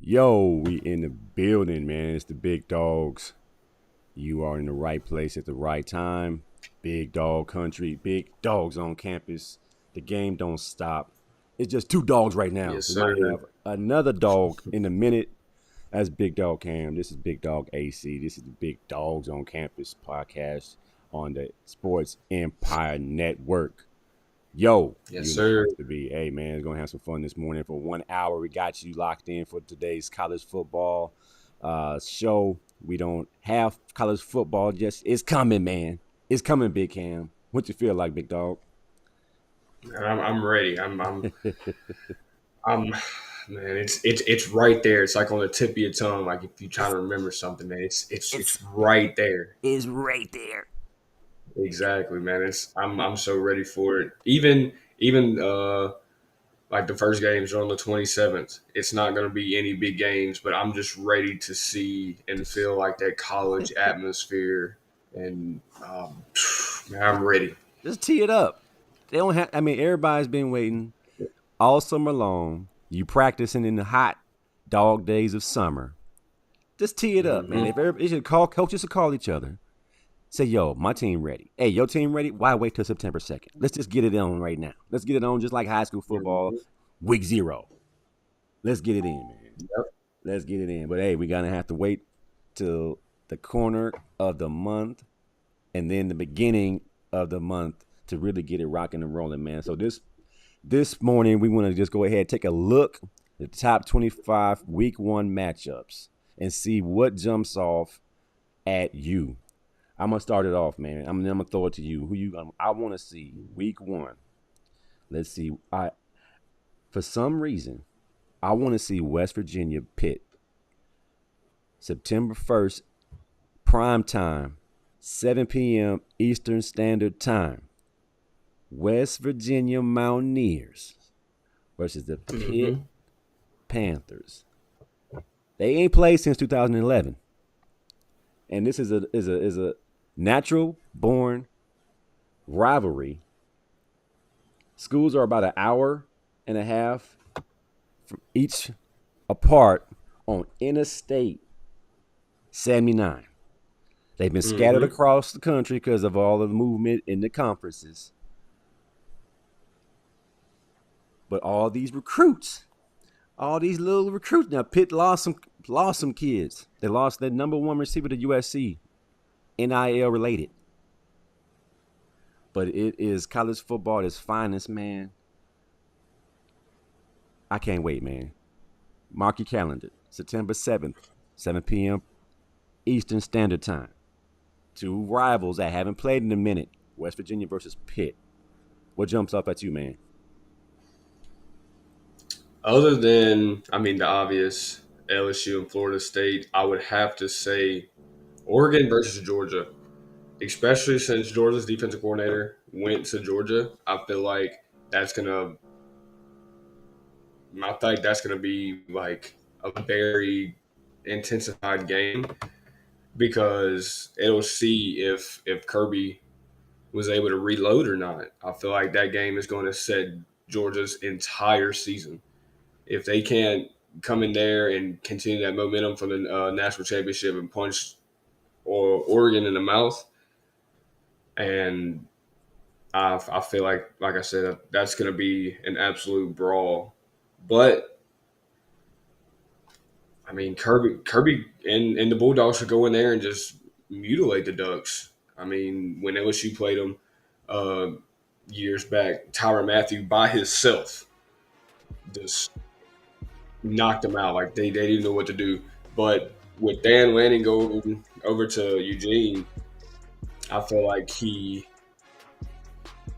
Yo, we in the building, man. It's the big dogs. You are in the right place at the right time. Big dog country, big dogs on campus. The game don't stop. It's just two dogs right now. Yes, We might sir. have another dog in a minute. That's Big Dog Cam. This is Big Dog AC. This is the Big Dogs on Campus podcast on the Sports Empire Network. Yo, Yes, you in the sir. place to be. Hey, man, we're going to have some fun this morning. For 1 hour, we got you locked in for today's college football show. We don't have college football, just it's coming, man. It's coming, Big Cam. What you feel like, Big Dog? I'm ready. I'm. Man, it's right there. It's like on the tip of your tongue. Like if you're trying to remember something, man, it's It's right there. is right there. Exactly, man. I'm so ready for it. Even like the first games are on the 27th. It's not going to be any big games, but I'm just ready to see and Just feel like that college atmosphere. And man, I'm ready. just tee it up. They don't have. I mean, everybody's been waiting all summer long. You practicing in the hot dog days of summer. Just tee it up, man. Hmm. If everybody should call coaches should call each other. Say, yo, my team ready. Hey, your team ready? Why wait till September 2nd? Let's just get it on right now. Let's get it on just like high school football, week zero. Let's get it in, man. Yep. Let's get it in. But hey, we're gonna have to wait till the corner of the month and then the beginning of the month to really get it rocking and rolling, man. So this morning we want to just go ahead and take a look at the top 25 week one matchups and see what jumps off at you. I'm gonna start it off, man. I'm gonna throw it to you. Who you? I want to see week one. Let's see. I for some reason I want to see West Virginia Pitt September 1st, prime time, 7 p.m. Eastern Standard Time. West Virginia Mountaineers versus the Pitt Hmm. Panthers. They ain't played since 2011, and this is a natural born rivalry. Schools are about an hour and a half from each apart on Interstate 79. They've been scattered Hmm. across the country because of all of the movement in the conferences. But all these little recruits. Now Pitt lost some kids. They lost their number one receiver to USC, NIL related. But it is college football at its finest, man. I can't wait, man. Mark your calendar. September 7th, 7 p.m. Eastern Standard Time. Two rivals that haven't played in a minute. West Virginia versus Pitt. What jumps up at you, man? Other than, I mean, the obvious LSU and Florida State, I would have to say Oregon versus Georgia, especially since Georgia's defensive coordinator went to Georgia. I feel like that's gonna, I think that's gonna be like a very intensified game because it'll see if Kirby was able to reload or not. I feel like that game is going to set Georgia's entire season. If they can't come in there and continue that momentum from the national championship and punch Oregon in the mouth, and I feel like I said, that's going to be an absolute brawl. But I mean, Kirby and the Bulldogs should go in there and just mutilate the Ducks. I mean, when LSU played them uh, years back, Tyrann Mathieu by himself just knocked them out. Like they didn't know what to do. But with Dan Lanning going over to Eugene, I feel like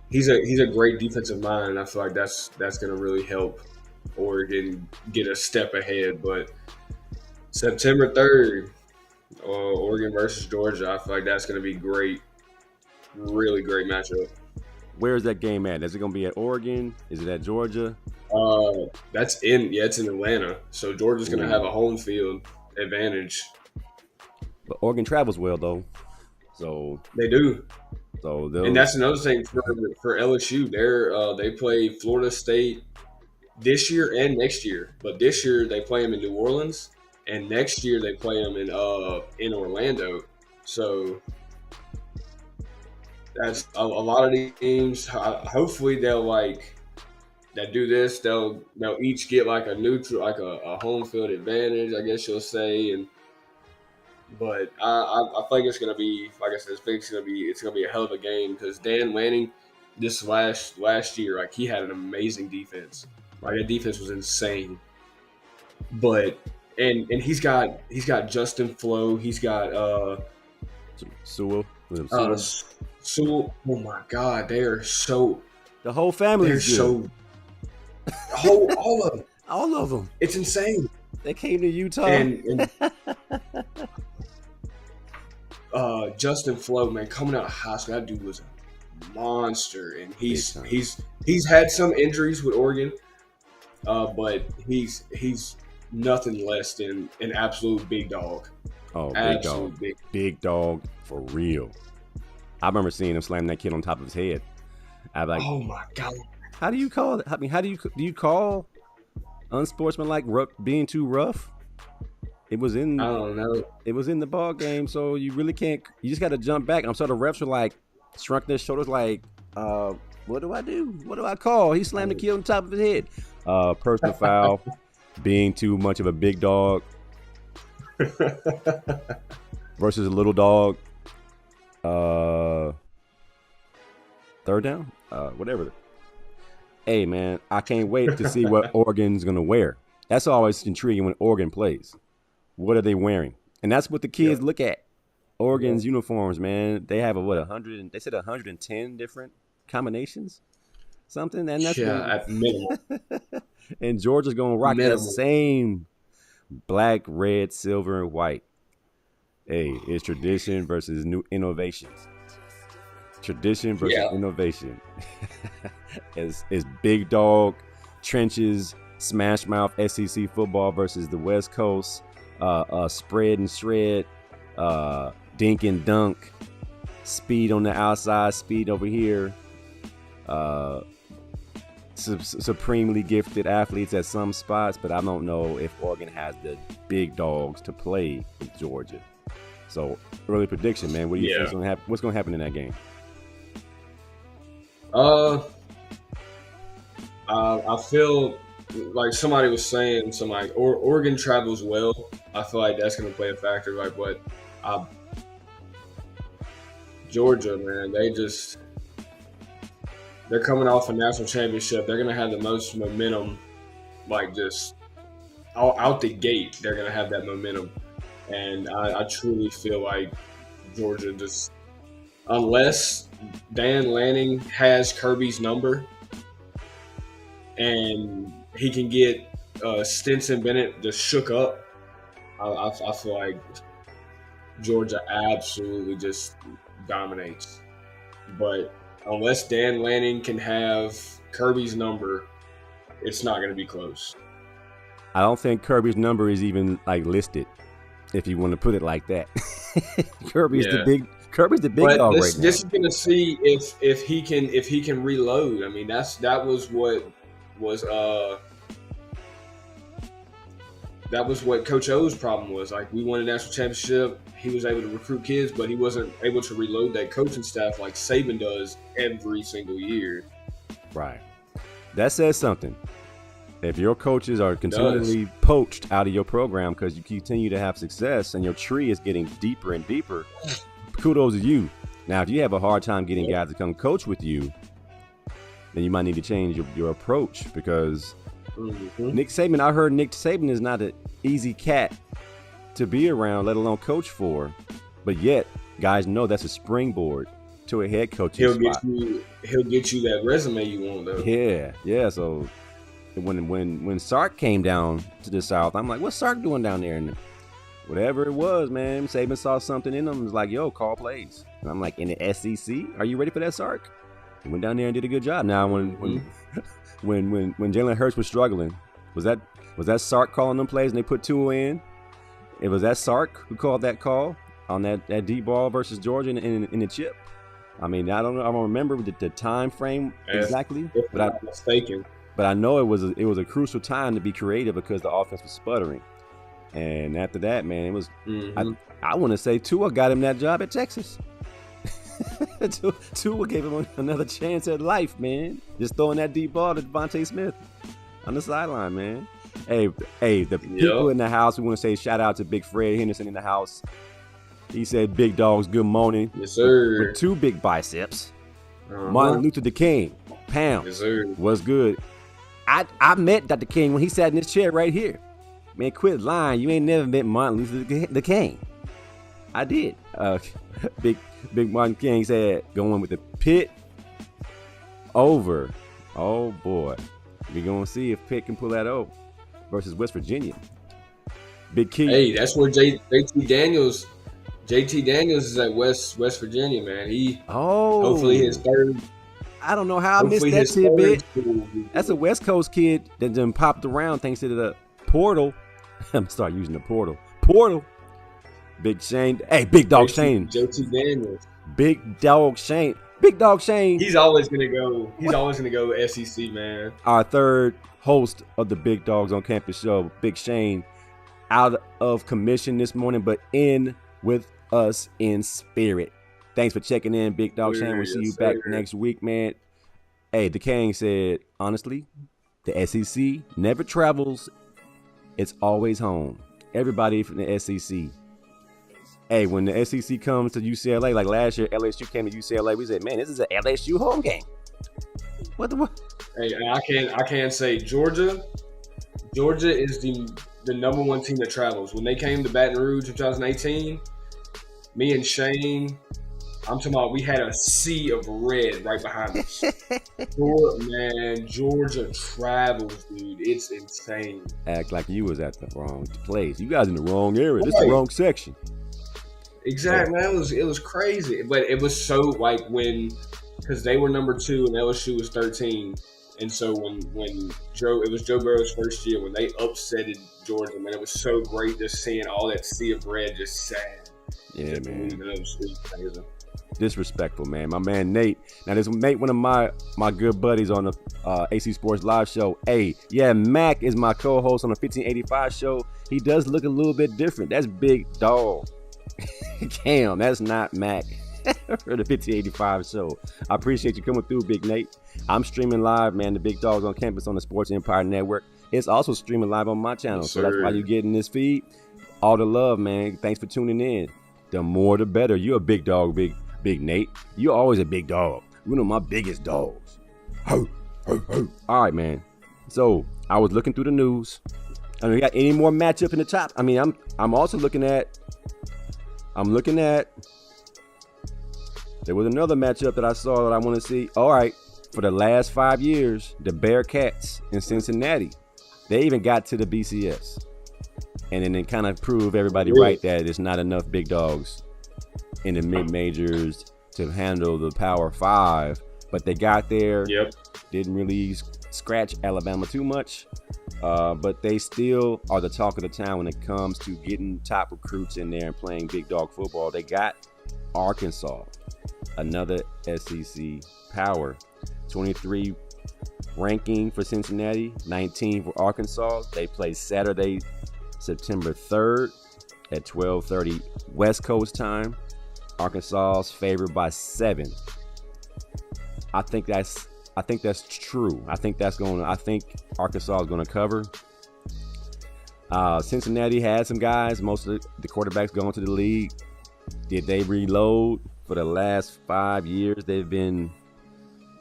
he's a great defensive mind, and I feel like that's going to really help Oregon get a step ahead. But September 3rd, Oregon versus Georgia, I feel like that's going to be great, really great matchup. Where is that game at? Is it going to be at Oregon? Is it at Georgia? It's in Atlanta, so Georgia's going to have Ooh. a home field advantage. But Oregon travels well, though. So, They do. so And they'll. that's another thing for LSU. They play Florida State this year and next year. But this year they play them in New Orleans, and next year they play them in Orlando. So that's a lot of these teams. Hopefully they'll like that do this. They'll each get like a neutral, like a home field advantage, I guess you'll say. And but I think it's gonna be, like I said, it's gonna be a hell of a game because Dan Lanning this last year, like he had an amazing defense. Like that defense was insane. But and he's got Justin Flo. He's got Sewell. Sewell. Oh my God, they are so. The whole family They're is good. so. All of them. All of them. It's insane. They came to Utah. And Justin Flo, man, coming out of high school, that dude was a monster, and he's had some injuries with Oregon, but he's nothing less than an absolute big dog. Oh, absolute big dog for real. I remember seeing him slam that kid on top of his head. I'm like, oh my God. How do you call it? I mean, do you call unsportsmanlike being too rough? It was in. I don't know. It was in the ball game, so you really can't. You just got to jump back. I'm sorry, the refs were like, shrunk their shoulders, like, what do I do? What do I call? He slammed the kid on top of his head. Personal foul, being too much of a big dog versus a little dog. Third down, whatever. Hey man, I can't wait to see what Oregon's gonna wear. That's always intriguing when Oregon plays. What are they wearing? And that's what the kids look at. Oregon's uniforms, man. They have 100. They said 110 different combinations, something. And that's at minimum. And Georgia's gonna rock that same black, red, silver, and white. Hey, it's tradition versus new innovations. Tradition versus innovation. It's big dog, trenches, smash mouth SEC football versus the West Coast, spread and shred, dink and dunk, speed on the outside, speed over here, supremely gifted athletes at some spots, but I don't know if Oregon has the big dogs to play with Georgia. So early prediction, man. What do you think's gonna happen? What's gonna happen in that game? I feel like somebody was saying Oregon travels well. I feel like that's going to play a factor. Like, but Georgia, man, they're coming off a national championship. They're going to have the most momentum, like just out the gate. They're going to have that momentum, and I truly feel like Georgia just, unless Dan Lanning has Kirby's number and he can get Stetson Bennett just shook up, I feel like Georgia absolutely just dominates. But unless Dan Lanning can have Kirby's number, it's not going to be close. I don't think Kirby's number is even like listed, if you want to put it like that. Kirby's the big dog right now. This is going to see if he can reload. I mean, that was what Coach O's problem was. Like, we won a national championship. He was able to recruit kids, but he wasn't able to reload that coaching staff like Saban does every single year. Right. That says something. If your coaches are continually poached out of your program because you continue to have success and your tree is getting deeper and deeper, kudos to you. Now, if you have a hard time getting guys to come coach with you, then you might need to change your approach because Nick Saban, I heard Nick Saban is not an easy cat to be around, let alone coach for. But yet, guys know that's a springboard to a head coaching spot. He'll get you that resume you want, though. Yeah. So when Sark came down to the South, I'm like, what's Sark doing down there? And whatever it was, man, Saban saw something in him and was like, yo, call plays. And I'm like, in the SEC? Are you ready for that, Sark? He went down there and did a good job. Now, when Jalen Hurts was struggling, was that Sark calling them plays and they put Tues in? It was that Sark who called that call on that deep ball versus Georgia in the chip. I mean, I don't remember the time frame exactly, but I'm mistaken. But I know it was a crucial time to be creative because the offense was sputtering. And after that, man, it was I want to say Tua got him that job at Texas. Tua gave him another chance at life, man. Just throwing that deep ball to Devontae Smith on the sideline, man. Hey, the people in the house, we want to say shout out to Big Fred Henderson in the house. He said, "Big dogs, good morning." Yes, sir. With 2 big biceps. Martin Luther the King, pound. Yes, sir. Was good. I met Dr. King when he sat in this chair right here. Man, quit lying. You ain't never met Martin Luther the King. I did. Big Martin King said, going with the Pitt over. Oh, boy. We're going to see if Pitt can pull that over versus West Virginia. Big Key. Hey, that's where JT Daniels is at West Virginia, man. Hopefully his third. I don't know how I missed that tidbit. That's a West Coast kid that done popped around thanks to the portal. I'm going to start using the portal. Big Shane. Hey, Big Dog Shane. JT Daniels. Big Dog Shane. Big Dog Shane. He's always gonna go. He's always gonna go SEC, man. Our third host of the Big Dogs on Campus show, Big Shane, out of commission this morning, but in with us in spirit. Thanks for checking in, Big Dog Shane. We'll see you back next week, man. Hey, the King said, honestly, the SEC never travels. It's always home. Everybody from the SEC. Hey, when the SEC comes to UCLA, like last year, LSU came to UCLA, we said, man, this is an LSU home game. What? Hey, I can't say Georgia is the number 1 team that travels. When they came to Baton Rouge in 2018, me and Shane, I'm talking about we had a sea of red right behind us. Georgia travels, dude. It's insane. Act like you was at the wrong place. You guys in the wrong area. This is the wrong section. Exactly, man. It was crazy, but it was so like because they were number 2 and LSU was 13, and so when it was Joe Burrow's first year when they upsetted Georgia, man, it was so great just seeing all that sea of red just sad. Yeah, man. It was crazy. Disrespectful, man. My man Nate. Now, this Nate, one of my good buddies on the AC Sports Live show. Hey, yeah, Mac is my co-host on the 1585 show. He does look a little bit different. That's Big Dog. Cam, that's not Mac for the 1585 show. I appreciate you coming through, Big Nate. I'm streaming live, man, the Big Dogs on Campus on the Sports Empire Network. It's also streaming live on my channel, so that's why you're getting this feed. All the love, man. Thanks for tuning in. The more, the better. You're a big dog, Big Nate. You're always a big dog. One of my biggest dogs. Ho, ho, ho. All right, man. So I was looking through the news. I mean, we got any more matchup in the top? I mean, I'm also looking at. There was another matchup that I saw that I want to see. All right, for the last 5 years, the Bearcats in Cincinnati, they even got to the BCS, and then it kind of proved everybody right that it's not enough big dogs in the mid majors to handle the Power 5. But they got there. Yep. Didn't really scratch Alabama too much. But they still are the talk of the town when it comes to getting top recruits in there and playing big dog football. They got Arkansas, another SEC power. 23 ranking for Cincinnati, 19 for Arkansas. They play Saturday, September 3rd at 12:30 West Coast time. Arkansas's favored by 7. I think that's true. I think Arkansas is going to cover. Cincinnati had some guys. Most of the quarterbacks going to the league. Did they reload? For the last 5 years, they've been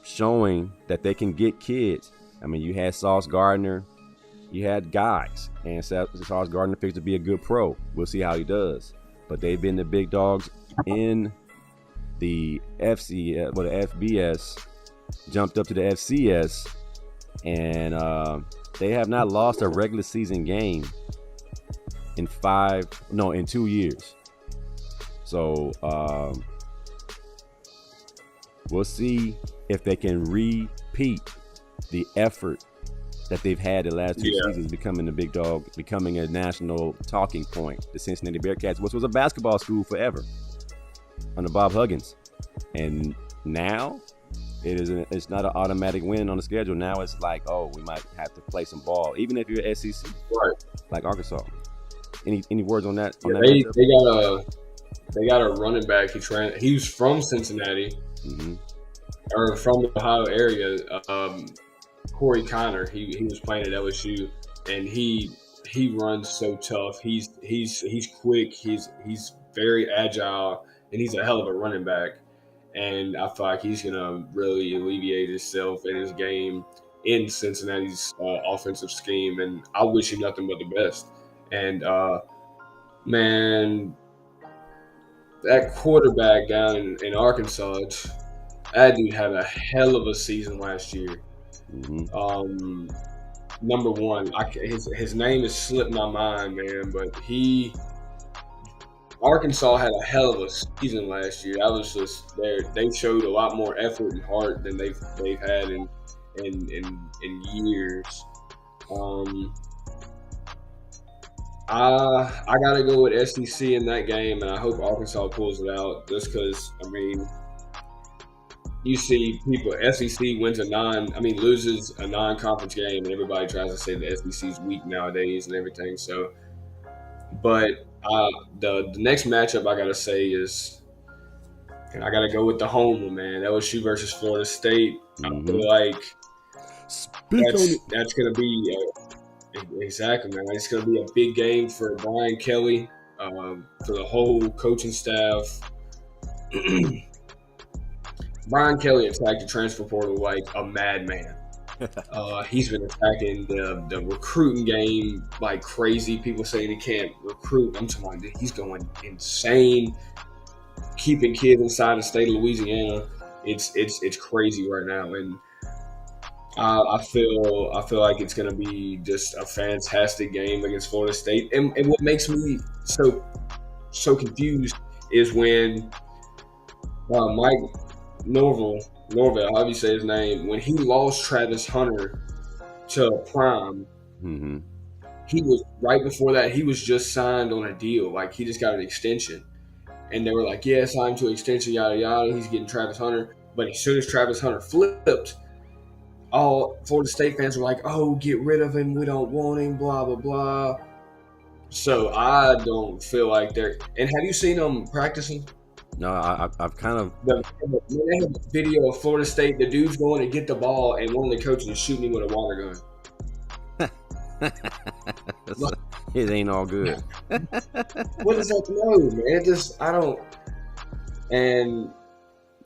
showing that they can get kids. I mean, you had Sauce Gardner. You had guys. And Sauce Gardner fixed to be a good pro. We'll see how he does. But they've been the big dogs in the the FBS. Jumped up to the FCS, and they have not lost a regular season game in 2 years. So we'll see if they can repeat the effort that they've had the last 2 seasons, becoming the big dog, becoming a national talking point. The Cincinnati Bearcats, which was a basketball school forever under Bob Huggins, and now It's not an automatic win on the schedule. Now it's like, oh, we might have to play some ball, even if you're SEC, Right. like Arkansas. Any words on that? Yeah, they got a running back. He was from Cincinnati, or from the Ohio area. Corey Connor. He was playing at LSU, and he runs so tough. He's quick. He's very agile, and he's a hell of a running back. And I feel like he's gonna really alleviate himself in his game in Cincinnati's offensive scheme. And I wish him nothing but the best. And man, that quarterback down in Arkansas, that dude had a hell of a season last year. Number one, his name has slipped my mind, man, but Arkansas had a hell of a season last year. I was just there. They showed a lot more effort and heart than they've had in years. I gotta go with SEC in that game, and I hope Arkansas pulls it out. Just because, I mean, you see people, SEC loses a non-conference game, and everybody tries to say the SEC's weak nowadays and everything. So, but the next matchup I gotta say is, and I gotta go with the home one, man. LSU versus Florida State. I feel like that's gonna be exactly, man. It's gonna be a big game for Brian Kelly, for the whole coaching staff. Brian Kelly attacked the transfer portal like a madman. He's been attacking the recruiting game like crazy. People saying he can't recruit. I'm talking about he's going insane, keeping kids inside the state of Louisiana. It's crazy right now, and I feel like it's going to be just a fantastic game against Florida State. And what makes me so confused is when Mike Norvell, however you say his name, when he lost Travis Hunter to Prime, he was right before that. He was just signed on a deal, like he just got an extension, and they were like, "Yeah, signed to an extension, yada yada." He's getting Travis Hunter, but as soon as Travis Hunter flipped, all Florida State fans were like, "Oh, get rid of him. We don't want him." Blah blah blah. So I don't feel like they're. And have you seen them practicing? No, I've kind of. They have a video of Florida State. The dude's going to get the ball, and one of the coaches is shooting him with a water gun. It ain't all good. What does that know, man? I don't. And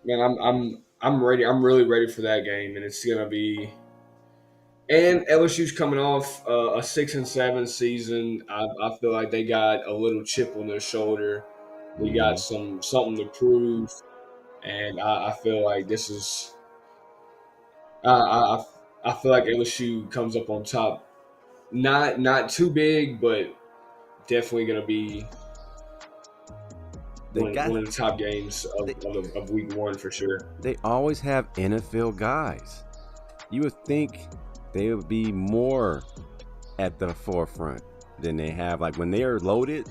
man, I'm ready. I'm really ready for that game, and it's gonna be. And LSU's coming off a 6-7 season. I feel like they got a little chip on their shoulder. We got something to prove, and I feel like this is. I feel like LSU comes up on top, not too big, but definitely going to be one of the top games of week one for sure. They always have NFL guys. You would think they would be more at the forefront than they have. Like when they are loaded.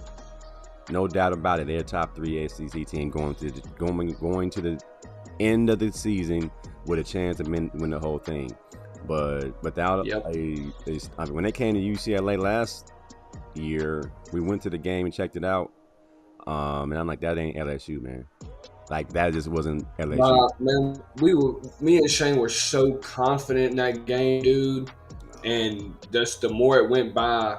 No doubt about it, they're top 3 SEC team going to the end of the season with a chance to win the whole thing. But without when they came to UCLA last year, we went to the game and checked it out, and I'm like, that ain't LSU, man. Like that just wasn't LSU. Man, me and Shane were so confident in that game, dude, and just the more it went by.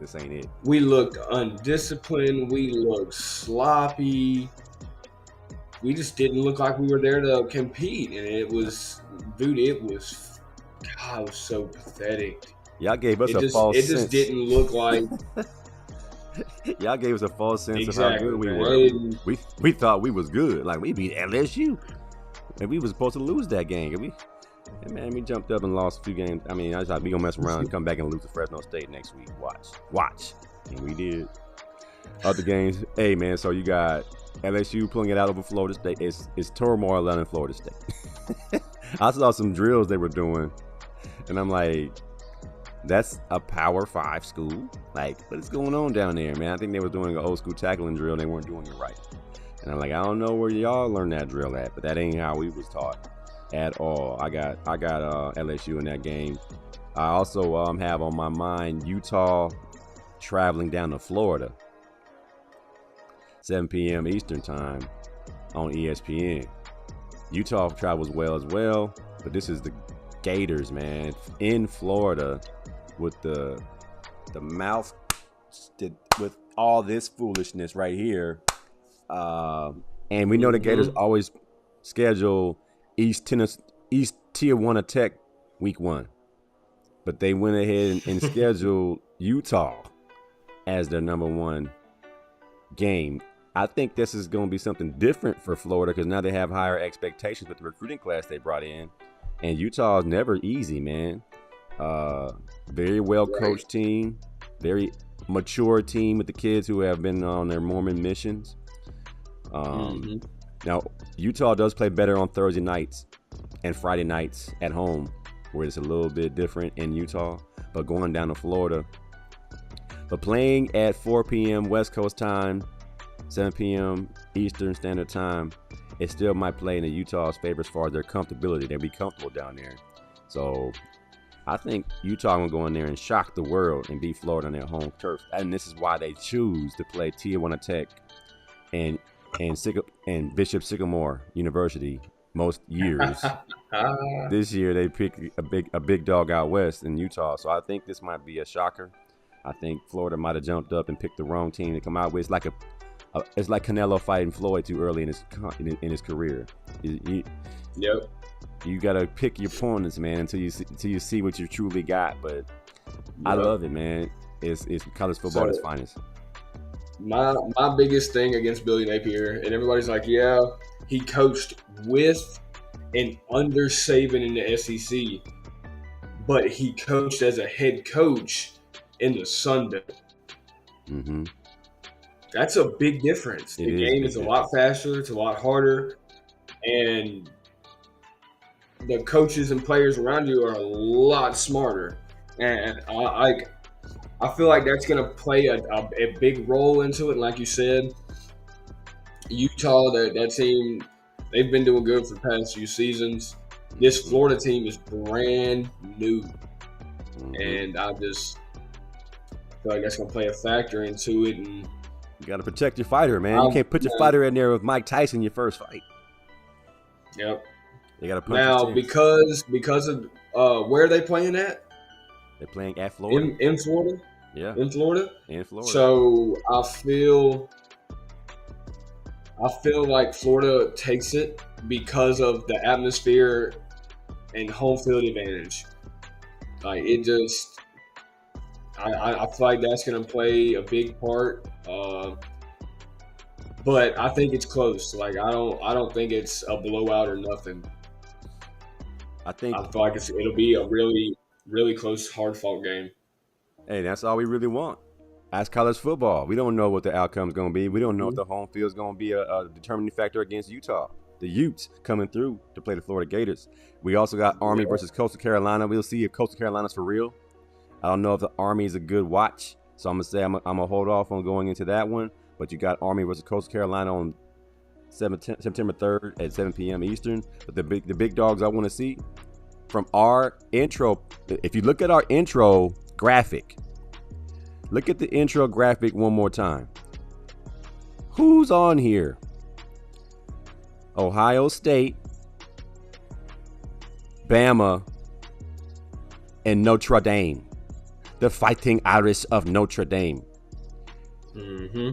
This ain't it. We looked undisciplined. We looked sloppy. We just didn't look like we were there to compete. And it was so pathetic. Y'all gave us a false sense. It just didn't look like. Y'all gave us a false sense of how good we were. We thought we was good. Like we beat LSU. And we was supposed to lose that game. We jumped up and lost a few games. I mean, I thought we gonna mess around and come back and lose to Fresno State next week. Watch. And we did. Other games, hey man, so you got LSU pulling it out over Florida State. It's turmoil down in Florida State. I saw some drills they were doing, and I'm like, that's a Power 5 school? Like, what is going on down there, man? I think they were doing an old school tackling drill, and they weren't doing it right. And I'm like, I don't know where y'all learned that drill at, but that ain't how we was taught. at all. I got LSU in that game. I also have on my mind Utah traveling down to Florida, 7 p.m. Eastern time on ESPN. Utah travels well as well, but this is the Gators, man, in Florida with the mouth with all this foolishness right here. And we know the Gators always schedule East Tijuana Tech week 1. But they went ahead and scheduled Utah as their number 1 game. I think this is going to be something different for Florida because now they have higher expectations with the recruiting class they brought in. And Utah is never easy, man. Very well-coached team. Very mature team with the kids who have been on their Mormon missions. Now, Utah does play better on Thursday nights and Friday nights at home, where it's a little bit different in Utah, but going down to Florida. But playing at 4 p.m. West Coast time, 7 p.m. Eastern Standard Time, it still might play in the Utah's favor as far as their comfortability. They'll be comfortable down there. So I think Utah will go in there and shock the world and beat Florida on their home turf. And this is why they choose to play Tijuana Tech and Bishop Sycamore University most years. This year they picked a big dog out west in Utah. So I think this might be a shocker. I think Florida might have jumped up and picked the wrong team to come out with. It's like Canelo fighting Floyd too early in his career. Yep. You gotta pick your opponents, man, until you see what you truly got. But I love it, man. It's college football at its finest. My biggest thing against Billy Napier, and everybody's like, yeah, he coached with and under Saban in the SEC, but he coached as a head coach in the Sun Belt. Mm-hmm. That's a big difference. The game is a lot faster. It's a lot harder. And the coaches and players around you are a lot smarter. And I feel like that's going to play a big role into it. Like you said, Utah, that team, they've been doing good for the past few seasons. This Florida team is brand new. Mm-hmm. And I just feel like that's going to play a factor into it. And you got to protect your fighter, man. You can't put your fighter in there with Mike Tyson your first fight. Yep. You got to punch now because of where are they playing at? They're playing at Florida. In Florida? Yeah. In Florida? In Florida. So I feel like Florida takes it because of the atmosphere and home field advantage. Like it just I feel like that's going to play a big part, but I think it's close. Like I don't think it's a blowout or nothing. I feel like it'll be a really, really close, hard-fought game. Hey, that's all we really want. That's college football. We don't know what the outcome's going to be. We don't know if the home field's going to be a determining factor against Utah. The Utes coming through to play the Florida Gators. We also got Army versus Coastal Carolina. We'll see if Coastal Carolina's for real. I don't know if the Army is a good watch, so I'm going to hold off on going into that one. But you got Army versus Coastal Carolina on September 3rd at 7 p.m. Eastern. But the big dogs I want to see from our intro, if you look at our intro graphic, look at the intro graphic one more time. Who's on here? Ohio State, Bama, and Notre Dame. The Fighting Irish of Notre Dame. Mm-hmm.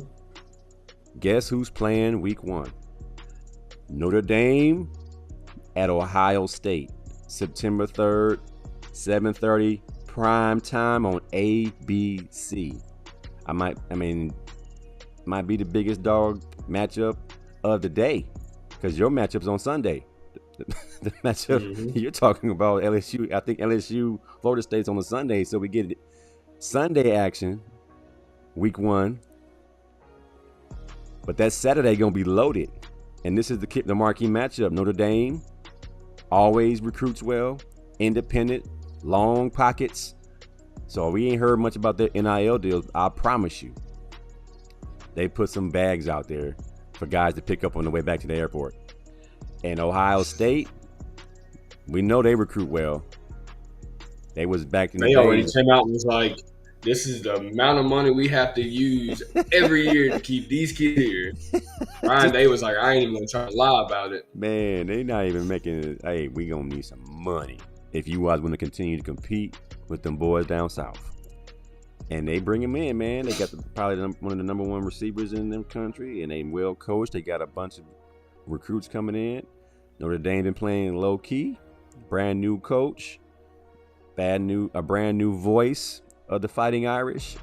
Guess who's playing week 1? Notre Dame at Ohio State. September 3rd, 7:30, prime time on ABC. Might be the biggest dog matchup of the day because your matchup's on Sunday. The matchup you're talking about, LSU. I think LSU, Florida State's on a Sunday, so we get Sunday action, week 1. But that Saturday gonna be loaded, and this is the marquee matchup. Notre Dame always recruits well, independent, long pockets. So we ain't heard much about their NIL deals. I promise you, they put some bags out there for guys to pick up on the way back to the airport. And Ohio State, We know they recruit well. They was back in the They already days. came out and was like, this is the amount of money we have to use every year to keep these kids here. Ryan Day was like, I ain't even gonna try to lie about it. Man, they not even making it. Hey, we gonna need some money if you guys want to continue to compete with them boys down south. And they bring them in, man. They got probably one of the number one receivers in the country, and they well coached. They got a bunch of recruits coming in. Notre Dame been playing low key, brand new coach, a brand new voice of the Fighting Irish.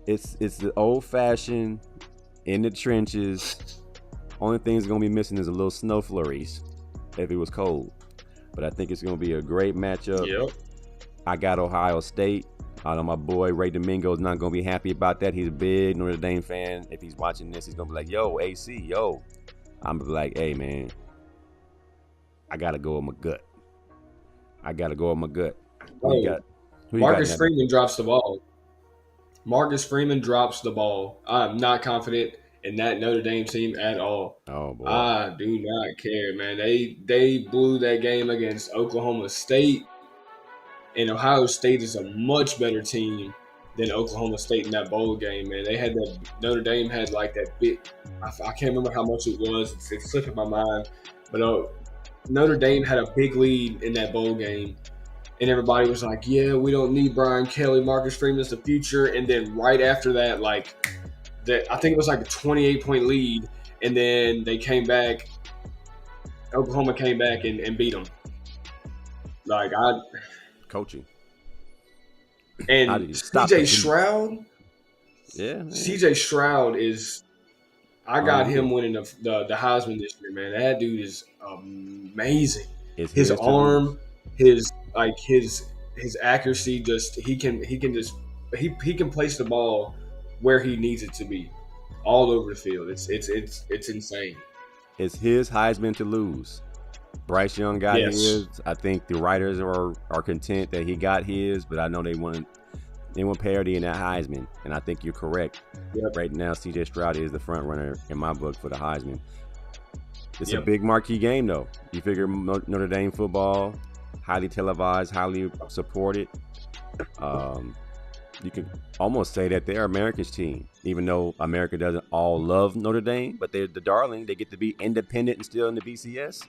It's the old fashioned in the trenches. Only thing that's gonna be missing is a little snow flurries if it was cold. But I think it's gonna be a great matchup. Yep. I got Ohio State. I know my boy Ray Domingo's not gonna be happy about that. He's a big Notre Dame fan. If he's watching this, he's gonna be like, "Yo, AC, yo." I'm gonna be like, "Hey, man, I gotta go with my gut. Who you Marcus got Freeman drops the ball. Marcus Freeman drops the ball. I'm not confident in that Notre Dame team at all. Oh boy. I do not care, man. They blew that game against Oklahoma State, and Ohio State is a much better team than Oklahoma State in that bowl game, man. They had that Notre Dame had like that bit. I can't remember how much it was. It's slipping my mind, but Notre Dame had a big lead in that bowl game. And everybody was like, yeah, we don't need Brian Kelly. Marcus Freeman's the future. And then right after that, I think it was like a 28-point lead. And then they came back. Oklahoma came back and beat them. Coaching. And CJ Stroud. Yeah. Man. CJ Stroud is – I got him winning the Heisman this year, man. That dude is amazing. His arm, his accuracy, he can place the ball where he needs it to be, all over the field. It's insane. It's his Heisman to lose. Bryce Young got his. I think the writers are content that he got his, but I know they want parity in that Heisman, and I think you're correct. Yep. Right now, CJ Stroud is the front runner in my book for the Heisman. It's a big marquee game, though. You figure Notre Dame football, highly televised, highly supported. You can almost say that they're America's team, even though America doesn't all love Notre Dame, but they're the darling. They get to be independent and still in the BCS.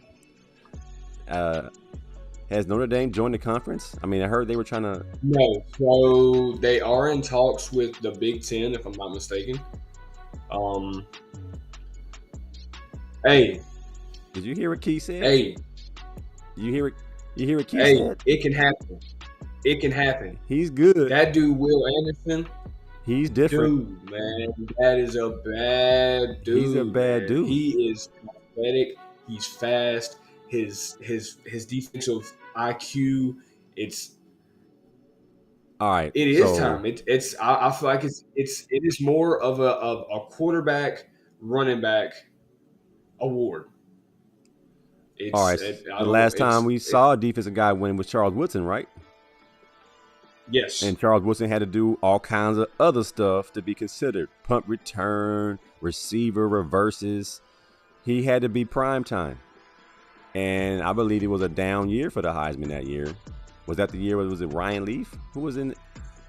Has Notre Dame joined the conference? I mean, I heard they were trying to. No, so they are in talks with the Big Ten, if I'm not mistaken. Hey. Did you hear what Key said? Hey. You hear what Key said? It can happen. It can happen. He's good. That dude, Will Anderson. He's different. Dude, man. That is a bad dude. He's a bad dude. He is athletic. He's fast. His defensive IQ. It's all right. It is time. I feel like it is more of a quarterback, running back award. All right. The last time we saw a defensive guy win was Charles Woodson, right? Yes. And Charles Woodson had to do all kinds of other stuff to be considered. Punt return, receiver, reverses. He had to be prime time. And I believe it was a down year for the Heisman that year. Was that the year? Was it Ryan Leaf? Who was in?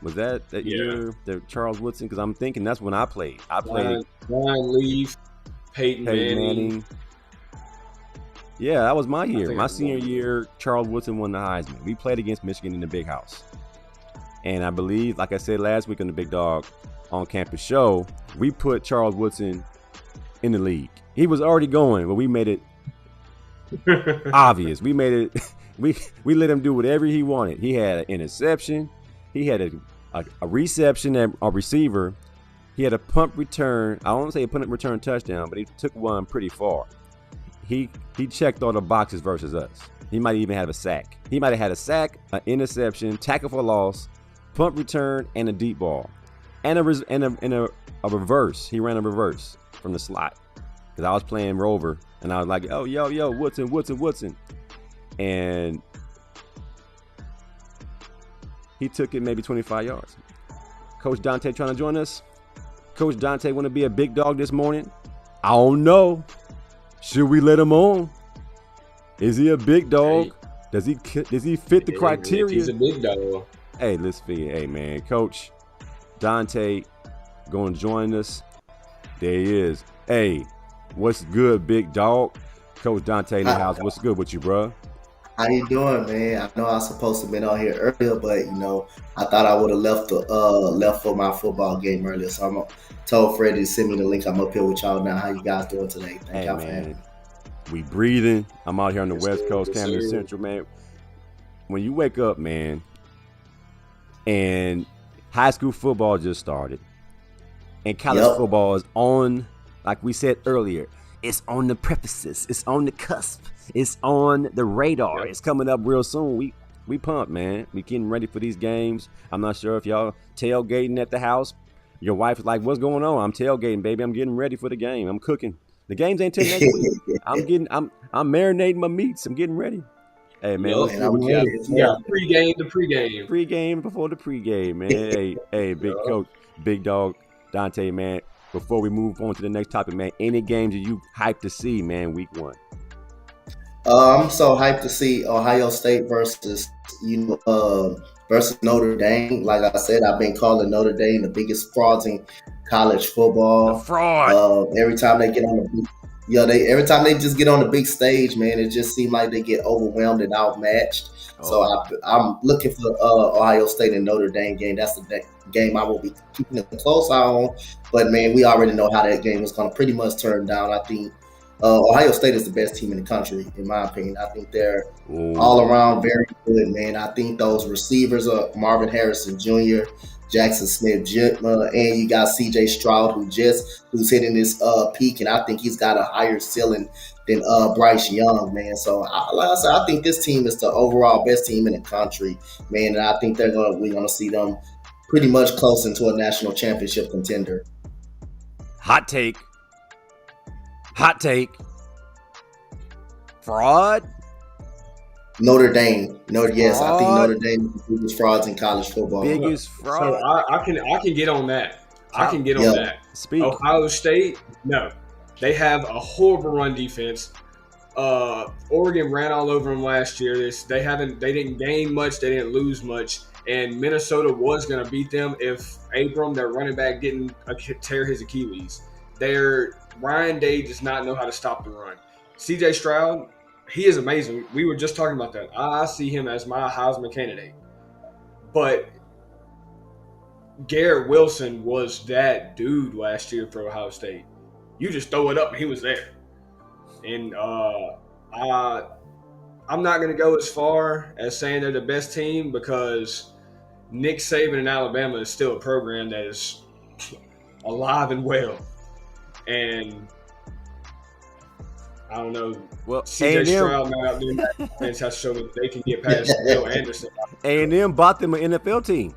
Was that year? The Charles Woodson? Because I'm thinking that's when I played. Ryan Leaf, Peyton Manning. Yeah, that was my year. My senior year, Charles Woodson won the Heisman. We played against Michigan in the Big House. And I believe, like I said last week on the Big Dog on Campus Show, we put Charles Woodson in the league. He was already going, but we made it obvious. We made it. We let him do whatever he wanted. He had an interception. He had a reception at a receiver. He had a punt return. I don't want to say a punt return touchdown, but he took one pretty far. He checked all the boxes versus us. He might even have a sack. He might have had a sack, an interception, tackle for loss, punt return, and a deep ball, and a reverse. He ran a reverse from the slot because I was playing Rover, and I was like, "Oh, yo, Woodson," and he took it maybe 25 yards. Coach Dante trying to join us. Coach Dante want to be a big dog this morning? I don't know. Should we let him on? Is he a big dog? Hey, Does he fit the if criteria? he's a big dog, Hey, let's see. Hey, man, Coach Dante going to join us. There he is. Hey, what's good, big dog? Coach Dante in the house. What's good with you, bro? How you doing, man? I know I was supposed to have been on here earlier, but I thought I would have left for my football game earlier. So told Freddie to send me the link. I'm up here with y'all now. How you guys doing today? Thank Hey, y'all for having man, me. we breathing. I'm out here on the yes, West sir, Coast, yes, Camden sir. Central, man. When you wake up, man, and high school football just started, and college Yep. football is on, like we said earlier, it's on the precipice, it's on the cusp, it's on the radar. Yep. It's coming up real soon. We pumped, man. We getting ready for these games. I'm not sure if y'all tailgating at the house. Your wife is like, "What's going on?" I'm tailgating, baby. I'm getting ready for the game. I'm cooking. The games ain't till next week. I'm marinating my meats. I'm getting ready. Hey, man, Yup, what's Man, good I'm with we you? got ready. It's we got ready. pregame to pregame. Pre-game before the pre-game, man. Hey, big Yup. coach, big dog, Dante, man. Before we move on to the next topic, man, any games that you hyped to see, man, week one? I'm so hyped to see Ohio State versus Notre Dame. Like I said, I've been calling Notre Dame the biggest frauds in college The football. fraud. Every time they get on the every time they just get on the big stage, man, it just seems like they get overwhelmed and outmatched. So Oh, I'm looking for Ohio State and Notre Dame game. That's the game I will be keeping a close eye on. But man, we already know how that game is going to pretty much turn down. I think Ohio State is the best team in the country, in my opinion. I think they're all ooh. around very good, man. I think those receivers are Marvin Harrison Jr., Jackson Smith, and you got C.J. Stroud, who's hitting this peak, and I think he's got a higher ceiling than Bryce Young, man. So, like I said, I think this team is the overall best team in the country, man. And I think we're gonna see them pretty much close into a national championship contender. Hot take. Hot take. Fraud. Notre Dame, yes, I think Fraud. Notre Dame is the biggest frauds in college football. Biggest So fraud. I can get on that. I can get on Yeah, that. Speak. Ohio State, no, they have a horrible run defense. Oregon ran all over them last year. They didn't gain much, they didn't lose much, and Minnesota was going to beat them if Abram, their running back, didn't tear his Achilles. Ryan Day does not know how to stop the run. C.J. Stroud, he is amazing. We were just talking about that. I see him as my Heisman candidate, but Garrett Wilson was that dude last year for Ohio State. You just throw it up, and he was there. And I'm not going to go as far as saying they're the best team because Nick Saban in Alabama is still a program that is alive and well. And I don't know. Well, C.J. A&M Stroud might out there has to show that they can get past Will Anderson. A&M bought them an NFL team.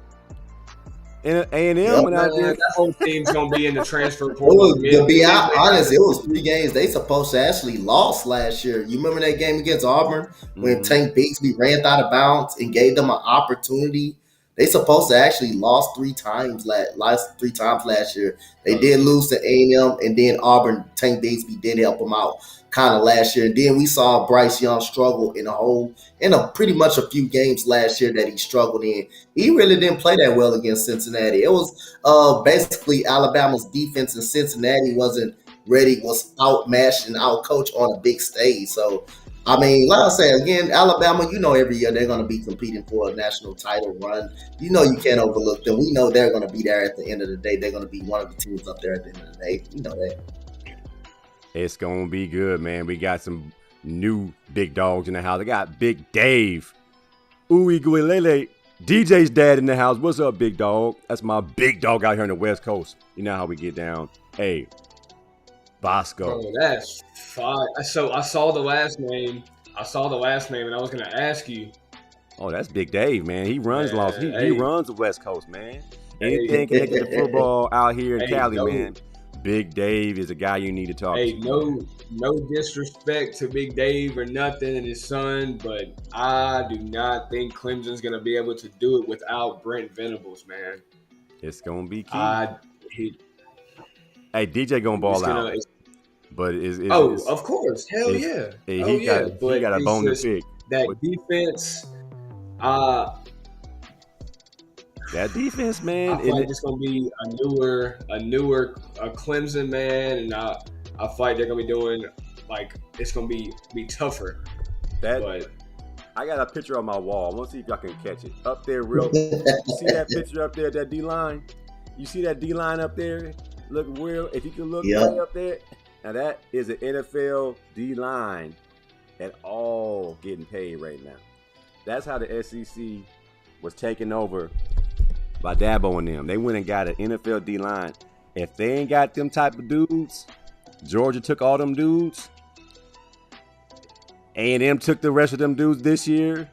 And A&M Yep. went out Man, there. that whole team's going to be in the transfer It portal. was, to be honest, it was 3 games they supposed to actually lost last year. You remember that game against Auburn when Mhm. Tank Bigsby ran out of bounds and gave them an opportunity? They supposed to actually last 3 times last year. They did lose to A&M, and then Auburn. Tank Bigsby did help them out kind of last year, and then we saw Bryce Young struggle in a pretty much a few games last year that he struggled in. He really didn't play that well against Cincinnati. It was basically Alabama's defense in Cincinnati wasn't ready, was outmatched and outcoached on a big stage. So, I mean, like I said, again, Alabama, every year they're going to be competing for a national title run. You can't overlook them. We know they're going to be there at the end of the day. They're going to be one of the teams up there at the end of the day. You know that. It's going to be good, man. We got some new big dogs in the house. I got Big Dave. Uiguilele. DJ's dad in the house. What's up, big dog? That's my big dog out here on the West Coast. You know how we get down. Hey, Bosco. Bro, that's fine. So I saw the last name. And I was gonna ask you. Oh, that's Big Dave, man. He runs Los. He Hey, runs the West Coast, man. hey, Anything connected to football out here in hey, Cali, no, man. Big Dave is a guy you need to talk hey, to. no disrespect to Big Dave or nothing and his son, but I do not think Clemson's gonna be able to do it without Brent Venables, man. It's gonna be key. I he, Hey, DJ gonna it's ball gonna out. it's, But of course, hell it's yeah, he got But a it's bone to just pick. that But defense. Uh, that defense, I man, feel and like it's gonna be a newer Clemson, man, and I feel like they're gonna be doing like it's gonna be tougher. that But I got a picture on my wall. I want to see if y'all can catch it up there. Real, you see that picture up there? That D line. You see that D line up there? Look real. If you can look way up there, now that is an NFL D line at all getting paid right now. That's how the SEC was taken over by Dabo and them. They went and got an NFL D line. If they ain't got them type of dudes, Georgia took all them dudes. A&M took the rest of them dudes this year.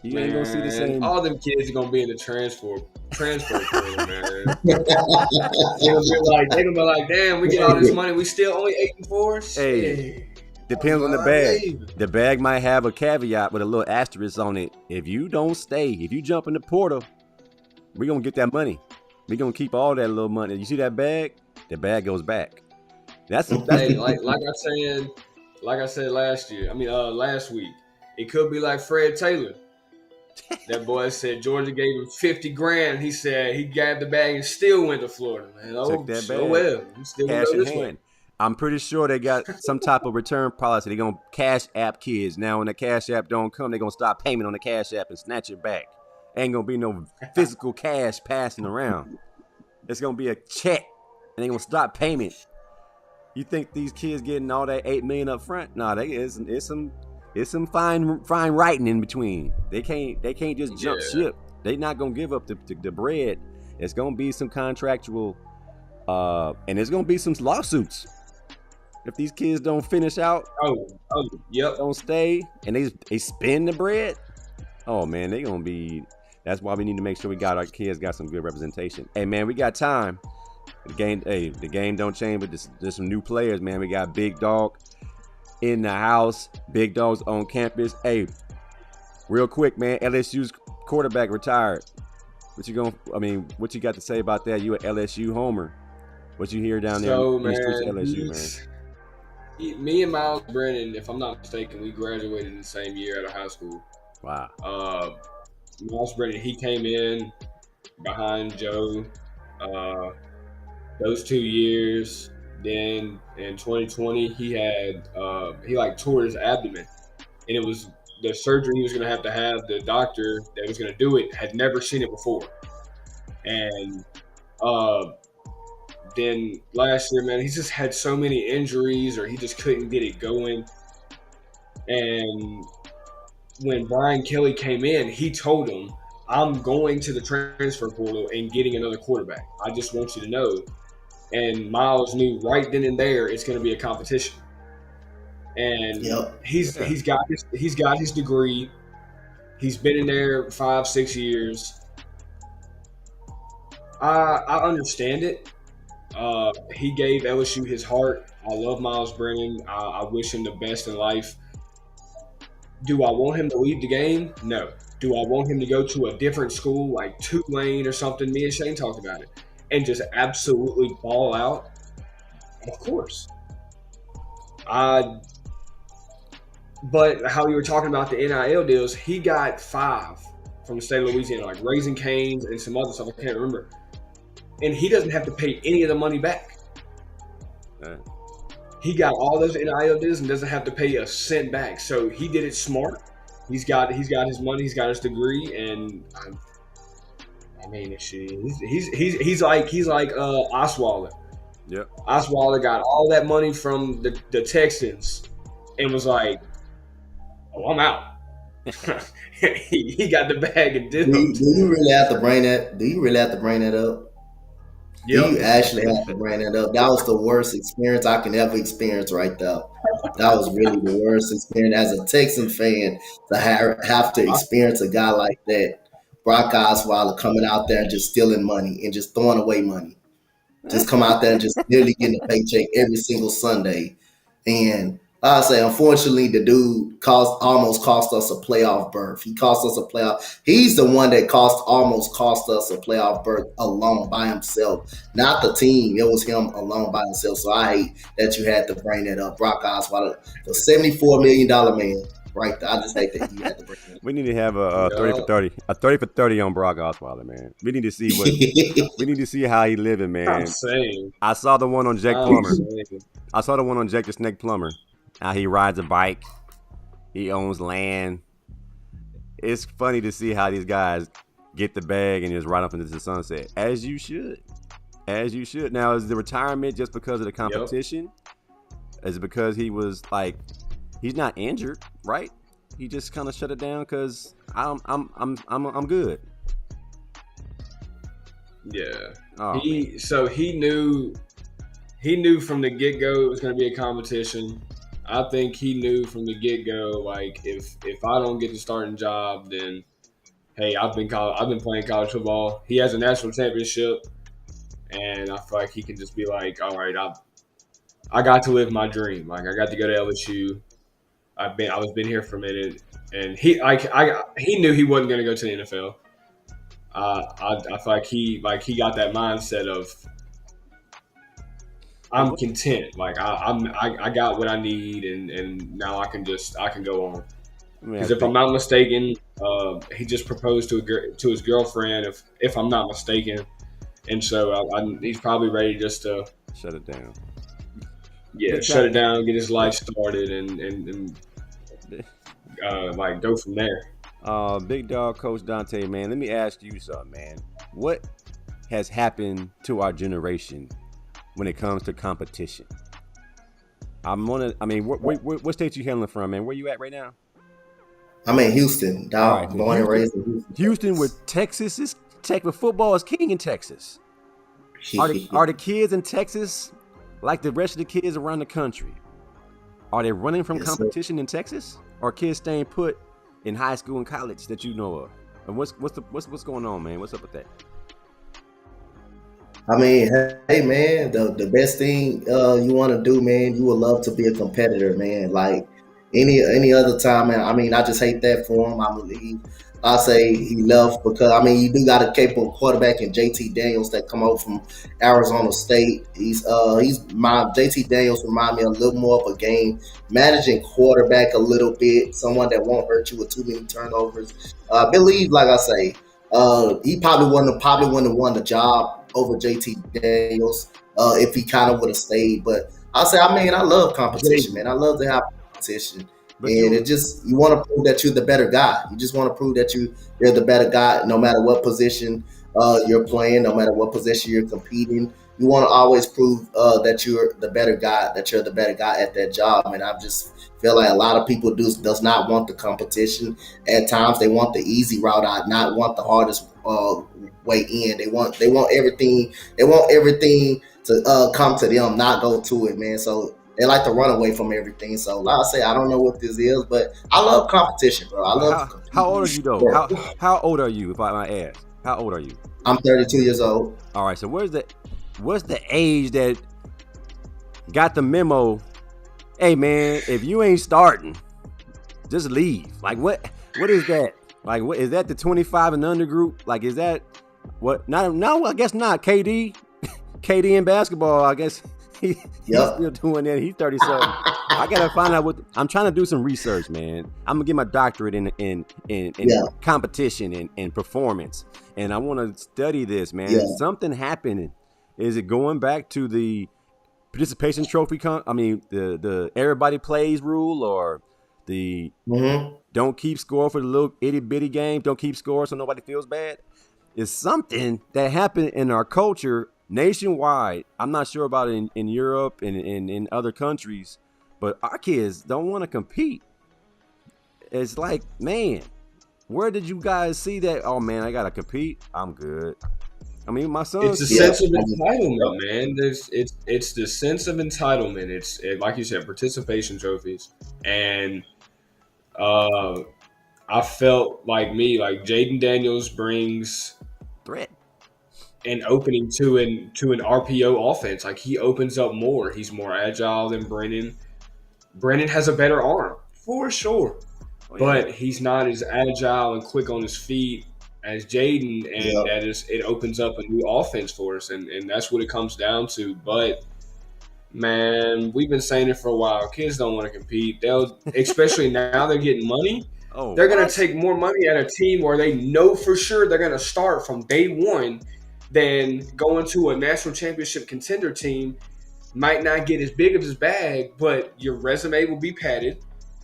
You ain't gonna see the same. All them kids are gonna be in the transfer portal, man. They're gonna be like, damn, we get all this money, we still only 8-4. Hey, depends on the bag. The bag might have a caveat with a little asterisk on it. If you don't stay, if you jump in the portal, we gonna get that money. We gonna keep all that little money. You see that bag? The bag goes back. That's hey, like I said last week, it could be like Fred Taylor. That boy said Georgia gave him $50,000. He said he grabbed the bag and still went to Florida, man. Took that bag. Well, he still cash go in this hand. way. I'm pretty sure they got some type of return policy. They're gonna cash app kids. Now when the cash app don't come, they're gonna stop payment on the cash app and snatch it back. Ain't gonna be no physical cash passing around. It's gonna be a check, and they're gonna stop payment. You think these kids getting all that $8 million up front? Nah, it's some fine writing in between. They can't just jump ship. They not gonna give up the bread. It's gonna be some contractual, and there's gonna be some lawsuits if these kids don't finish out. Don't stay, and they spend the bread. Oh man, they gonna be. That's why we need to make sure we got our kids got some good representation. Hey man, we got time. The game don't change, but there's some new players, man. We got Big Dog in the house. Big Dog's on campus. Hey, real quick, man. LSU's quarterback retired. What you got to say about that? You an LSU homer? What you hear down there in the streets of LSU, man? Me and Miles Brennan, if I'm not mistaken, we graduated in the same year out of high school. Wow. Miles Brennan, he came in behind Joe. Those 2 years, then in 2020, he tore his abdomen, and it was the surgery he was going to have. The doctor that was going to do it had never seen it before, and then last year, man, he just had so many injuries, or he just couldn't get it going. And when Brian Kelly came in, he told him, "I'm going to the transfer portal and getting another quarterback. I just want you to know." And Miles knew right then and there it's going to be a competition. And he's got his degree. He's been in there 5-6 years. I understand it. He gave LSU his heart. I love Miles Brennan. I wish him the best in life. Do I want him to leave the game? No. Do I want him to go to a different school like Tulane or something? Me and Shane talked about it. And just absolutely ball out? Of course. But how you were talking about the NIL deals, he got 5 from the state of Louisiana, like Raising Cane's and some other stuff. I can't remember. And he doesn't have to pay any of the money back. He got all those NIL deals and doesn't have to pay a cent back. So he did it smart. He's got his money. He's got his degree, and he's like Osweiler. Yep. Osweiler got all that money from the Texans and was like, "Oh, I'm out." he got the bag and did it. Do you really have to bring that? Do you really have to bring that up? Yep. You actually have to bring that up. That was the worst experience I can ever experience right there. That was really the worst experience as a Texan fan to have to experience a guy like that. Brock Osweiler coming out there and just stealing money and just throwing away money. Just come out there and just nearly getting a paycheck every single Sunday. And I say, unfortunately, the dude almost cost us a playoff berth. He cost us a playoff. He's the one that almost cost us a playoff berth alone by himself, not the team. It was him alone by himself. So I hate that you had to bring that up, Brock Osweiler, the $74 million man, right there. I just hate that you had to bring that up. We need to have a 30 for 30 on Brock Osweiler, man. We need to see we need to see how he living, man. I'm saying. I saw the one on Jake Plummer. I saw the one on Jake the Snake Plummer. How he rides a bike. He owns land. It's funny to see how these guys get the bag and just ride off into the sunset. As you should. As you should. Now, is the retirement just because of the competition? Yep. Is it because he was like, he's not injured, right? He just kind of shut it down because I'm good. Yeah. Oh, he knew from the get-go it was going to be a competition. I think he knew from the get-go, like, if I don't get the starting job, then hey, I've been playing college football. He has a national championship, and I feel like he can just be like, all right, I got to live my dream. Like, I got to go to LSU. I've been here for a minute, and he knew he wasn't going to go to the NFL. I feel like he got that mindset of, I'm content. Like I got what I need, and now I can go on. Because if I'm not mistaken, he just proposed to his girlfriend. If I'm not mistaken, and so he's probably ready just to shut it down. Yeah, shut it down, get his life started, and like go from there. Big dog, Coach Dante, man. Let me ask you something, man. What has happened to our generation when it comes to competition? What state you hailing from, man? Where you at right now? I'm in Houston, dog. Right, born and raised in Houston. Houston, with Texas is with football is king in Texas. Are the kids in Texas like the rest of the kids around the country? Are they running from competition in Texas, or kids staying put in high school and college that you know of? And what's going on, man? What's up with that? I mean, hey man, the best thing you want to do, man, you would love to be a competitor, man. Like any other time, man. I mean, I just hate that for him. I believe I say he left because I mean you do got a capable quarterback in JT Daniels that come over from Arizona State. JT Daniels remind me a little more of a game managing quarterback a little bit, someone that won't hurt you with too many turnovers. I believe, like I say, he probably wouldn't have won the job over JT Daniels if he kind of would have stayed. But I love competition, man. I love to have competition. And it just, you want to prove that you're the better guy. You just want to prove that you're the better guy no matter what position you're playing, no matter what position you're competing. You want to always prove that you're the better guy at that job. And I just feel like a lot of people does not want the competition. At times they want the easy route out, not want the hardest way in. They want everything to come to them, not go to it, man. So they like to run away from everything. So like I say, I don't know what this is, but I love competition, bro. I love to compete. How old are you though? How old are you, if I might ask? How old are you? I'm 32 years old. All right, so what's the age that got the memo? Hey man, if you ain't starting, just leave. Like what is that? Like what is that, the 25 and under group? Like is that what? No, I guess not. KD in basketball, I guess he's still doing that. He's 37. I gotta find out I'm trying to do some research, man. I'm gonna get my doctorate in competition and performance, and I want to study this, man. Yeah. Something happening. Is it going back to the participation trophy? The everybody plays rule, or the don't keep score for the little itty bitty game. Don't keep score so nobody feels bad. It's something that happened in our culture nationwide. I'm not sure about it in Europe and in other countries, but our kids don't want to compete. It's like, man, where did you guys see that? Oh man, I gotta compete. I'm good. I mean, my son. It's a sense of entitlement, man. It's the sense of entitlement. It's like you said, participation trophies, and I felt like Jaden Daniels brings threat. An opening to an RPO offense. Like he opens up more. He's more agile than Brennan. Brennan has a better arm for sure, Oh, yeah. but he's not as agile and quick on his feet as Jaden, and Yep. it opens up a new offense for us, and that's what it comes down to. But man, we've been saying it for a while. Kids don't want to compete. They'll, especially now they're getting money. Oh, They're gonna what? take more money at a team where they know for sure they're gonna start from day one than going to a national championship contender team. Might not get as big of his bag, but your resume will be padded.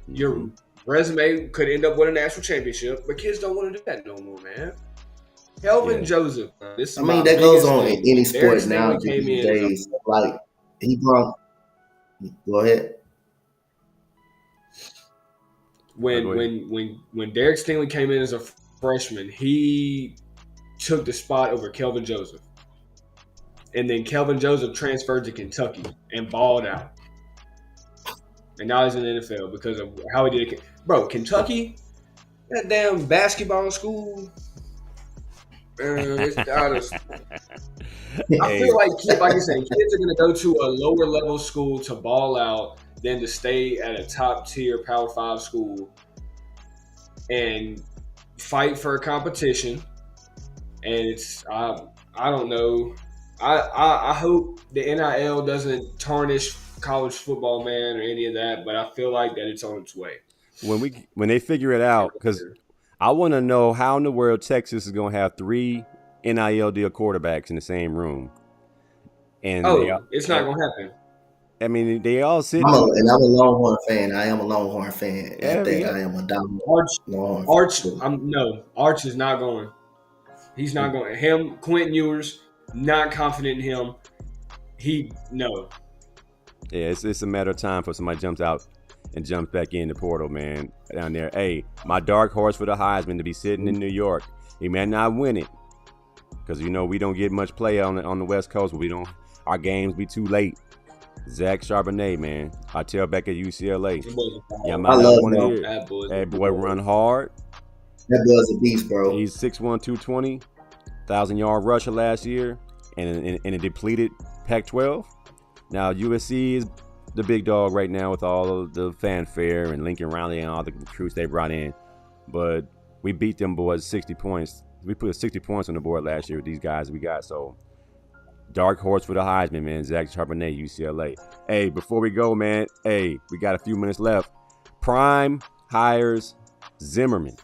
Your Mhm. resume could end up with a national championship, but kids don't want to do that no more, man. Kelvin Yeah. Joseph, this is I mean, my that goes biggest on in thing. any When Derek sport Stingley now came these in as a days. Like he brought. Go ahead. Oh, go ahead. when Derek Stingley came in as a freshman, he took the spot over Kelvin Joseph, and then Kelvin Joseph transferred to Kentucky and balled out, and now he's in the NFL because of how he did it. Bro, Kentucky, that damn basketball school. I Hey, feel like you said, kids are going to go to a lower level school to ball out than to stay at a top tier Power 5 school and fight for a competition. And it's I don't know. I hope the NIL doesn't tarnish college football, man, or any of that. But I feel like that it's on its way. when they figure it out, because I want to know how in the world Texas is going to have 3 NIL deal quarterbacks in the same room, and they, Oh, it's not gonna happen. I mean, they all sit. I'm a Longhorn fan. I am a Longhorn fan. At Yeah, that, yeah. I am a dominant Arch, Longhorn fan. no, Arch is not going. He's not going. Him, Quentin Ewers, not confident in him. No. Yeah, it's a matter of time for somebody jumps out and jumps back in the portal, man, down there. Hey, my dark horse for the Heisman to be sitting in New York. He may not win it because we don't get much play on the West Coast. We don't. Our games be too late. Zach Charbonnet, man. I tell back at UCLA. Yeah, I might I not love want to him. hear it. That boy run hard. That boy's a beast, bro. He's 6'1", 220, 1,000-yard rusher last year, and in a depleted Pac-12. Now USC is the big dog right now with all of the fanfare and Lincoln Riley and all the recruits they brought in. But we beat them boys 60 points. We put 60 points on the board last year with these guys we got. So dark horse for the Heisman, man. Zach Charbonnet, UCLA. Hey, before we go, man. Hey, we got a few minutes left. Prime hires Zimmerman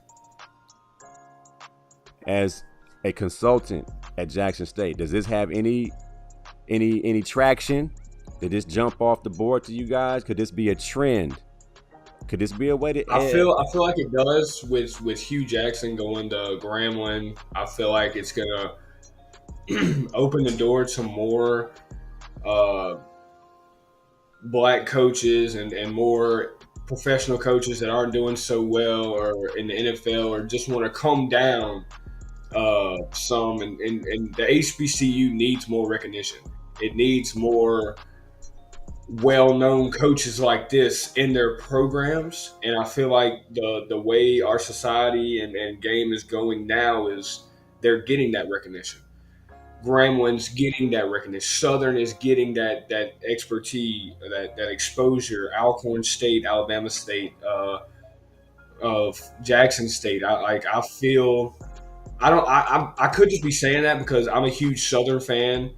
as a consultant at Jackson State. Does this have any traction? Did this jump off the board to you guys? Could this be a trend? Could this be a way to? I feel like it does with Hugh Jackson going to Grambling. I feel like it's gonna open the door to more black coaches and more professional coaches that aren't doing so well or in the NFL or just want to come down some. And the HBCU needs more recognition. It needs more well-known coaches like this in their programs, and I feel like the way our society and game is going now is they're getting that recognition. Gramblin's getting that recognition. Southern is getting that expertise, that exposure. Alcorn State, Alabama State, of Jackson State. I feel I could just be saying that because I'm a huge Southern fan.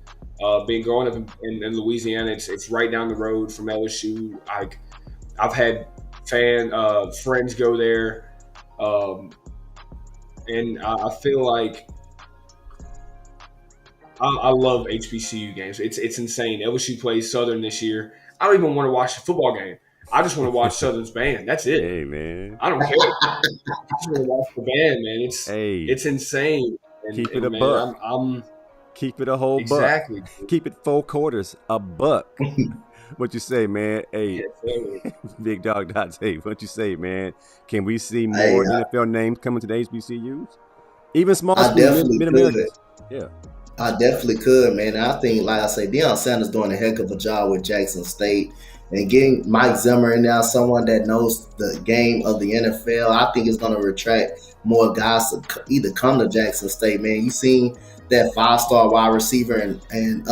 Being growing up in Louisiana, it's right down the road from LSU. I've had friends go there, and I feel like I love HBCU games. It's insane. LSU plays Southern this year. I don't even want to watch the football game. I just want to watch Southern's band. That's it. Hey, man. I don't care. I just want to watch the band, man. It's insane. Keep it a man, buck. I'm keep it a whole exactly. buck. Keep it 4 quarters, a buck. What you say, man? Hey, Big Dog Dante, what you say, man? Can we see more NFL names coming to the HBCUs? Even small schools, Mid-Americans. Yeah. I definitely could, man. I think, like I say, Deion Sanders doing a heck of a job with Jackson State. And getting Mike Zimmer in there, someone that knows the game of the NFL, I think it's going to attract more guys to either come to Jackson State, man. You seen that 5-star wide receiver and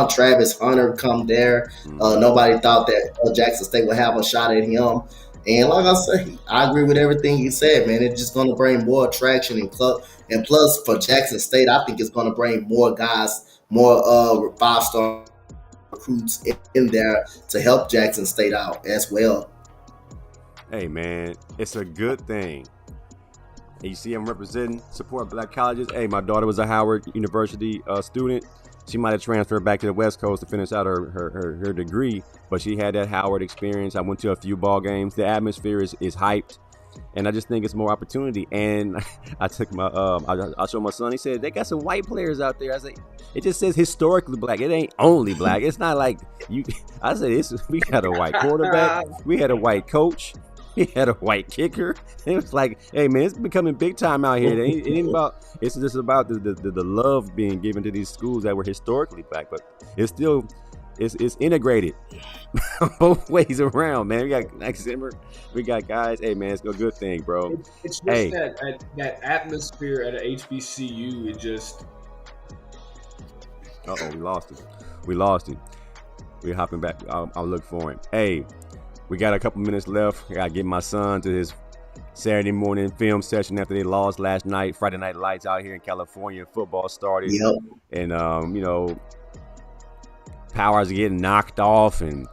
Travis Hunter come there. Nobody thought that Jackson State would have a shot at him. And like I say, I agree with everything you said, man. It's just going to bring more attraction and plus for Jackson State, I think it's going to bring more guys, more 5-star recruits in there to help Jackson State out as well. Hey man, it's a good thing. And you see I'm representing, support black colleges. Hey, my daughter was a Howard University student. She might have transferred back to the West Coast to finish out her degree, but she had that Howard experience. I went to a few ball games. The atmosphere is hyped, and I just think it's more opportunity. And I took my I showed my son. He said they got some white players out there. I said it just says historically black. It ain't only black. It's not like you. I said we got a white quarterback. We had a white coach. We had a white kicker. It was like, hey man, it's becoming big time out here. It ain't about. It's just about the love being given to these schools that were historically black, but it's still it's integrated both ways around, man. We got Mike Zimmer, we got guys. Hey man, it's a good thing, bro. It's just that atmosphere at a HBCU. It just. We lost him. We're hopping back. I'll look for him. Hey. We got a couple minutes left. I gotta get my son to his Saturday morning film session after they lost last night. Friday Night Lights out here in California. Football started. Yep. And, powers are getting knocked off and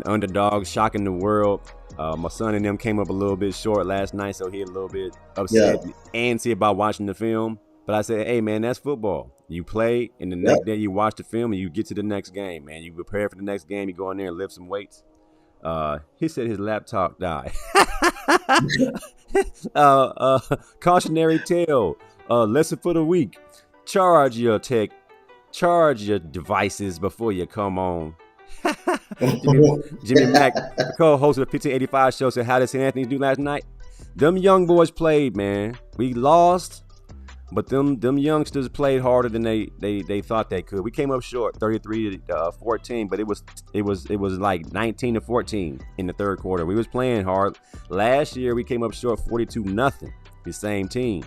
underdogs shocking the world. My son and them came up a little bit short last night, so he a little bit upset and antsy about watching the film. But I said, hey, man, that's football. You play, and the next day you watch the film, and you get to the next game, man. You prepare for the next game. You go in there and lift some weights. He said his laptop died. Cautionary tale. Lesson for the week. Charge your devices before you come on. Jimmy Mack, the co-host of the 1585 show, said, how did St. Anthony do last night? Them young boys played, man. We lost, but them youngsters played harder than they thought they could. We came up short, 33-14, but it was like 19-14 in the third quarter. We was playing hard. Last year we came up short 42-0. The same team,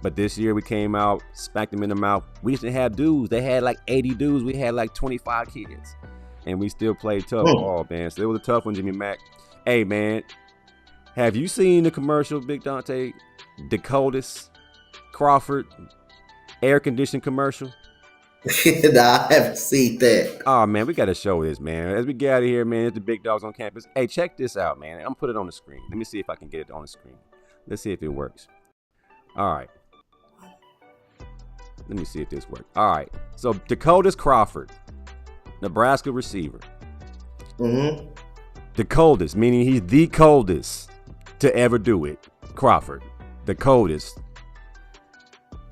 but this year we came out, smacked them in the mouth. We used to have dudes. They had like 80 dudes. We had like 25 kids, and we still played tough ball, man. So it was a tough one, Jimmy Mack. Hey, man, have you seen the commercial, Big Dante? Dakotas Crawford air conditioned commercial? Nah, I haven't seen that. Oh man, we gotta show this, man. As we get out of here, man, it's the big dogs on campus. Hey, check this out, man. I'm gonna put it on the screen. Let me see if I can get it on the screen. Let's see if it works. All right. Let me see if this works. All right. So Dakotas Crawford, Nebraska receiver. Mm-hmm. The coldest, meaning he's the coldest to ever do it. Crawford, the coldest,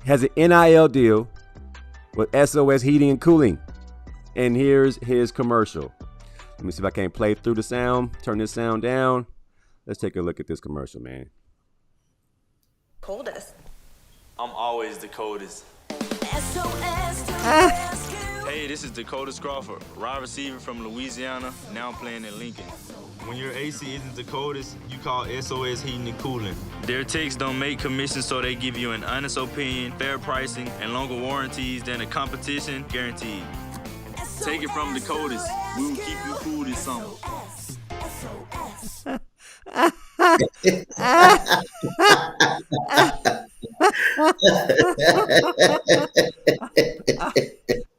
has an NIL deal with SOS Heating and Cooling. And here's his commercial. Let me see if I can't play through the sound. Turn this sound down. Let's take a look at this commercial, man. Coldest. I'm always the coldest. SOS Hey, this is Dakotas Crawford, wide receiver from Louisiana, now playing in Lincoln. When your AC isn't the coldest, you call SOS Heating and Cooling. Their techs don't make commissions, so they give you an honest opinion, fair pricing, and longer warranties than the competition, guaranteed. Take it from the coldest. We will keep you cool this summer.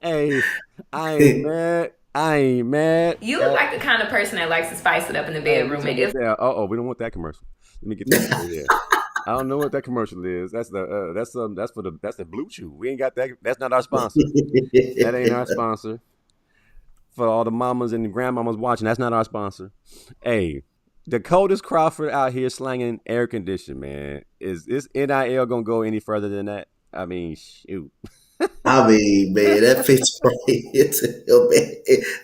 Hey, I ain't mad. You look like the kind of person that likes to spice it up in the bedroom. Yeah. We don't want that commercial. Let me get that. Yeah. I don't know what that commercial is. That's the Blue Chew. We ain't got that. That's not our sponsor. That ain't our sponsor. For all the mamas and the grandmamas watching, that's not our sponsor. Hey, Dakotas Crawford out here slanging air condition, man. Is this NIL gonna go any further than that? I mean, shoot. I mean, man, that fits right into him, man.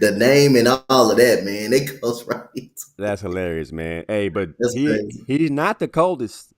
The name and all of that, man, it goes right. That's hilarious, man. Hey, but Crazy. he's not the coldest.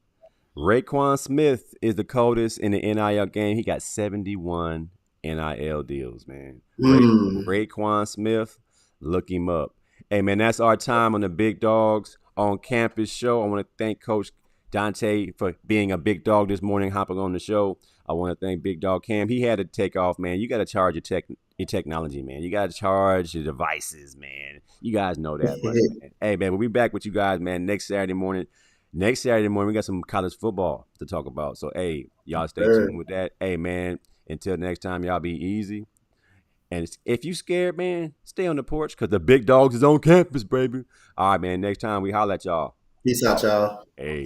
Raekwon Smith is the coldest in the NIL game. He got 71 NIL deals, man. Raekwon Smith, look him up. Hey, man, that's our time on the Big Dogs on Campus show. I want to thank Coach Dante for being a big dog this morning, hopping on the show. I want to thank Big Dog Cam. He had to take off, man. You got to charge your technology, man. You got to charge your devices, man. You guys know that much, man. Hey, man, we'll be back with you guys, man, next Saturday morning. Next Saturday morning, we got some college football to talk about. So, hey, y'all stay tuned with that. Hey, man, until next time, y'all be easy. And if you scared, man, stay on the porch because the Big Dogs is on campus, baby. All right, man. Next time we holler at y'all. Peace out, y'all. Hey.